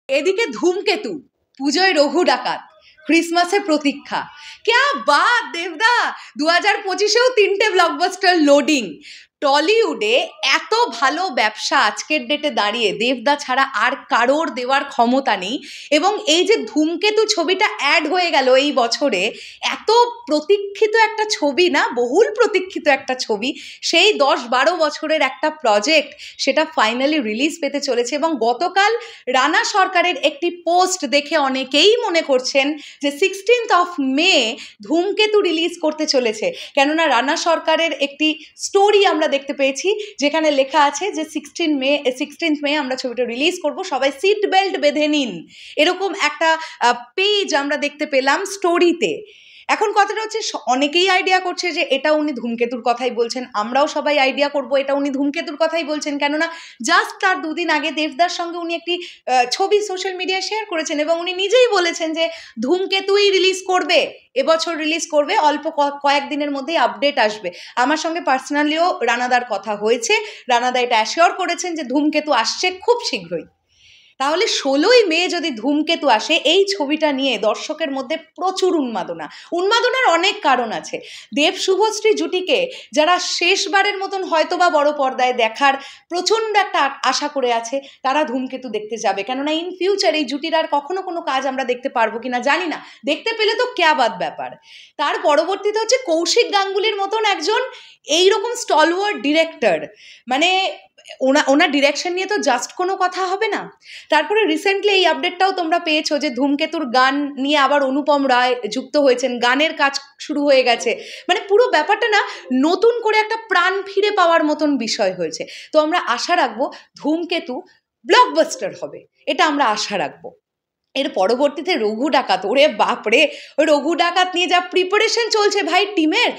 এদিকে ধূমকেতু, পুজোয় রঘু ডাকাত, ক্রিসমাসে প্রতীক্ষা। ক্যা বাত দেবদা, 2025-এও 3টে ব্লকবাস্টার লোডিং। টলিউডে এত ভালো ব্যবসা আজকের ডেটে দাঁড়িয়ে দেবদা ছাড়া আর কারোর দেওয়ার ক্ষমতা নেই। এবং এই যে ধূমকেতু ছবিটা অ্যাড হয়ে গেল এই বছরে, এত প্রতীক্ষিত একটা ছবি না, বহুল প্রতীক্ষিত একটা ছবি, সেই 10-12 বছরের একটা প্রজেক্ট, সেটা ফাইনালি রিলিজ পেতে চলেছে। এবং গতকাল রানা সরকারের একটি পোস্ট দেখে অনেকেই মনে করছেন যে 16th মে ধূমকেতু রিলিজ করতে চলেছে। কেননা রানা সরকারের একটি স্টোরি আমরা দেখতে পেয়েছি যেখানে লেখা আছে যে 16th মে আমরা ছবিটা রিলিজ করব, সবাই সিট বেল্ট বেঁধে নিন, এরকম একটা পেজ আমরা দেখতে পেলাম স্টোরিতে। এখন কথাটা হচ্ছে, অনেকেই আইডিয়া করছে যে এটা উনি ধূমকেতুর কথাই বলছেন, আমরাও সবাই আইডিয়া করব এটা উনি ধূমকেতুর কথাই বলছেন। কেননা জাস্ট তার দুদিন আগে দেবদার সঙ্গে উনি একটি ছবি সোশ্যাল মিডিয়ায় শেয়ার করেছেন এবং উনি নিজেই বলেছেন যে ধূমকেতুই রিলিজ করবে, এবছর রিলিজ করবে, অল্প কয়েকদিনের মধ্যেই আপডেট আসবে। আমার সঙ্গে পার্সোনালিও রানাদার কথা হয়েছে, রানাদা এটা অ্যাসিওর করেছেন যে ধূমকেতু আসছে খুব শীঘ্রই। তাহলে 16ই মে যদি ধূমকেতু আসে, এই ছবিটা নিয়ে দর্শকের মধ্যে প্রচুর উন্মাদনার অনেক কারণ আছে। দেব শুভশ্রী জুটিকে যারা শেষবারের মতন হয়তোবা বড় পর্দায় দেখার প্রচণ্ড একটা আশা করে আছে, তারা ধূমকেতু দেখতে যাবে। কেননা ইন ফিউচার এই জুটির আর কখনো কোনো কাজ আমরা দেখতে পারবো কিনা জানি না, দেখতে পেলে তো ক্যাবাদ ব্যাপার। তার পরবর্তীতে হচ্ছে কৌশিক গাঙ্গুলির মতন একজন এইরকম স্টলওয়ার্ড ডিরেক্টর, মানে ওনার ডিরেকশন নিয়ে তো জাস্ট কোনো কথা হবে না। তারপরে রিসেন্টলি এই আপডেটটাও তোমরা পেয়েছো যে ধূমকেতুর গান নিয়ে আবার অনুপম রায় যুক্ত হয়েছেন, গানের কাজ শুরু হয়ে গেছে। মানে পুরো ব্যাপারটা না নতুন করে একটা প্রাণ ফিরে পাওয়ার মতন বিষয় হয়েছে। তো আমরা আশা রাখবো ধূমকেতু ব্লকবাস্টার হবে, এটা আমরা আশা রাখবো। এর পরবর্তীতে রঘু ডাকাত, ওরে বাপরে, ওই রঘু ডাকাত নিয়ে যা প্রিপারেশন চলছে ভাই টিমের,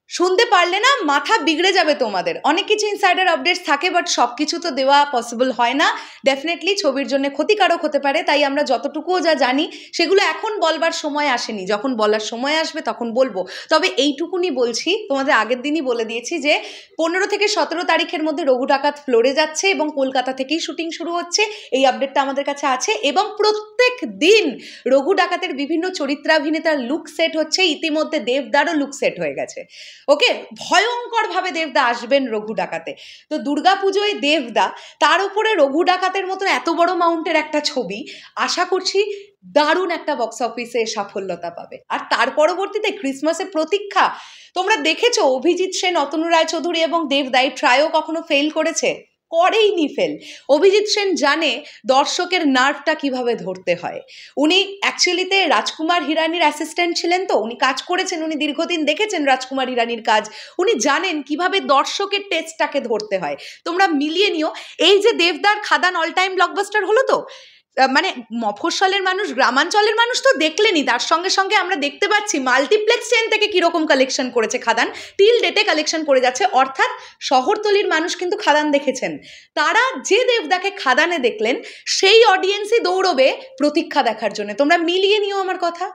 শুনতে পারলে না মাথা বিগড়ে যাবে তোমাদের। অনেক কিছু ইনসাইডার আপডেটস থাকে, বাট সব কিছু তো দেওয়া পসিবল হয় না, ডেফিনেটলি ছবির জন্য ক্ষতিকারক হতে পারে। তাই আমরা যতটুকুও যা জানি সেগুলো এখন বলবার সময় আসেনি, যখন বলার সময় আসবে তখন বলবো। তবে এইটুকুনি বলছি, তোমাদের আগের দিনই বলে দিয়েছি যে 15 থেকে 17 তারিখের মধ্যে রঘু ডাকাত ফ্লোরে যাচ্ছে এবং কলকাতা থেকেই শুটিং শুরু হচ্ছে, এই আপডেটটা আমাদের কাছে আছে। এবং প্রত্যেক দিন রঘু ডাকাতের বিভিন্ন চরিত্রাভিনেতার লুক সেট হচ্ছে, ইতিমধ্যে দেবদারও লুক সেট হয়ে গেছে। ওকে, ভয়ঙ্করভাবে দেবদা আসবেন রঘু ডাকাতে। তো দুর্গাপুজোয় দেবদা, তার উপরে রঘু ডাকাতের মতো এত বড় মাউন্টের একটা ছবি, আশা করছি দারুণ একটা বক্স অফিসে সাফল্যতা পাবে। আর তার পরবর্তীতে ক্রিসমাসে প্রতীক্ষা, তোমরা দেখেছো অভিজিৎ সেন, অতনু রায়চৌধুরী এবং দেবদা এই ট্রায়ও কখনো ফেল করেছে? করেইনি ফেল। অভিজিৎ সেন জানে দর্শকের নার্ভটা কিভাবে ধরতে হয়। উনি অ্যাকচুয়ালিতে রাজকুমার হিরানির অ্যাসিস্ট্যান্ট ছিলেন, তো উনি কাজ করেছেন, উনি দীর্ঘদিন দেখেছেন রাজকুমার হিরানির কাজ, উনি জানেন কিভাবে দর্শকের টেস্টটাকে ধরতে হয়। তোমরা মিলিয়ে নিও, এই যে দেবদার খাদান অল টাইম ব্লকবাস্টার হলো, তো মানে মফস্বলের মানুষ, গ্রামাঞ্চলের মানুষ তো দেখলেনই, তার সঙ্গে সঙ্গে আমরা দেখতে পাচ্ছি মাল্টিপ্লেক্স চেন থেকে কীরকম কালেকশন করেছে খাদান, টিল ডেটে কালেকশন করে যাচ্ছে। অর্থাৎ শহরতলির মানুষ কিন্তু খাদান দেখেছেন, তারা যে দেবদাকে খাদানে দেখলেন সেই অডিয়েন্সই দৌড়বে প্রতীক্ষা দেখার জন্য। তোমরা মিলিয়ে নিও আমার কথা,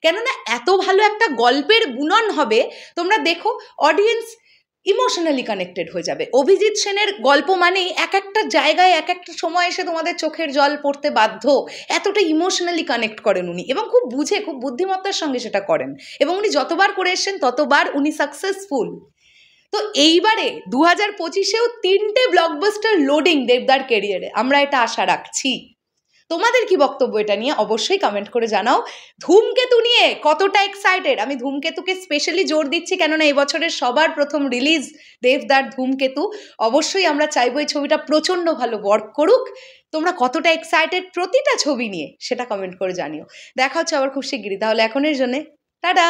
কেননা এত ভালো একটা গল্পের বুনন হবে, তোমরা দেখো অডিয়েন্স ইমোশনালি কানেক্টেড হয়ে যাবে। অভিজিৎ সেনের গল্প মানেই এক একটা জায়গায় এক একটা সময় এসে তোমাদের চোখের জল পড়তে বাধ্য, এতটা ইমোশনালি কানেক্ট করেন উনি, এবং খুব বুঝে, খুব বুদ্ধিমত্তার সঙ্গে সেটা করেন। এবং উনি যতবার করে এসেছেন ততবার উনি সাকসেসফুল। তো এইবারে 2025-এও 3টে ব্লকবাস্টার লোডিং দেবদার কেরিয়ারে, আমরা এটা আশা রাখছি। তোমাদের কি বক্তব্য এটা নিয়ে অবশ্যই কমেন্ট করে জানাও। ধূমকেতু নিয়ে কতটা এক্সাইটেড, আমি ধূমকেতুকে স্পেশালি জোর দিচ্ছি কেননা এবছরের সবার প্রথম রিলিজ দেবদার ধূমকেতু। অবশ্যই আমরা চাইবো এই ছবিটা প্রচণ্ড ভালো ওয়ার্ক করুক। তোমরা কতটা এক্সাইটেড প্রতিটা ছবি নিয়ে সেটা কমেন্ট করে জানিও। দেখা হচ্ছে আবার খুব শিগগিরই। তাহলে এখনের জন্যে টাটা।